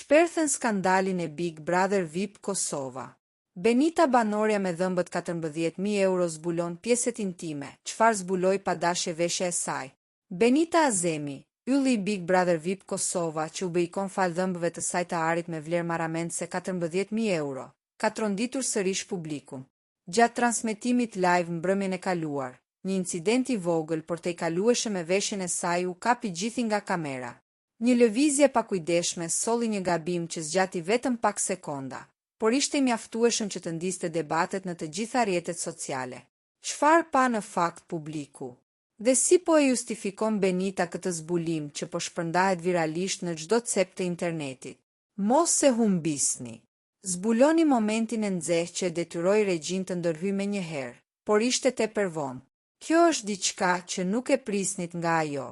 Shperthen skandalin e Big Brother VIP Kosova. Benita banorja me dhëmbët 14.000 euro zbulon pjeset intime, çfarë zbuloi pa dashje veshja e saj. Benita Azemi, ylli i Big Brother VIP Kosova që u bëjkon fal dhëmbëve të saj të arit me vlerë maramendse 14.000 euro, ka tronditur sërish publikun. Gjatë transmetimit live mbrëmjen e kaluar, një incident i vogël por të i kalueshëm me veshjen e saj u kapi gjithi nga kamera. Një lëvizje pakujdeshme solli një gabim që zgjati vetëm pak sekonda, por ishte i mjaftueshëm që të ndiste debatet në të gjitha rrjetet sociale. Çfarë pa në fakt publiku? Dhe si po e justifikon Benita këtë zbulim që po shpërndahet viralisht në çdo cep të internetit? Mos se humbisni. Zbuloni momentin e nxehtë që e detyroi regjin të ndërhyjë menjëherë, por ishte tepër vonë. Kjo është diçka që nuk e prisnit nga ajo.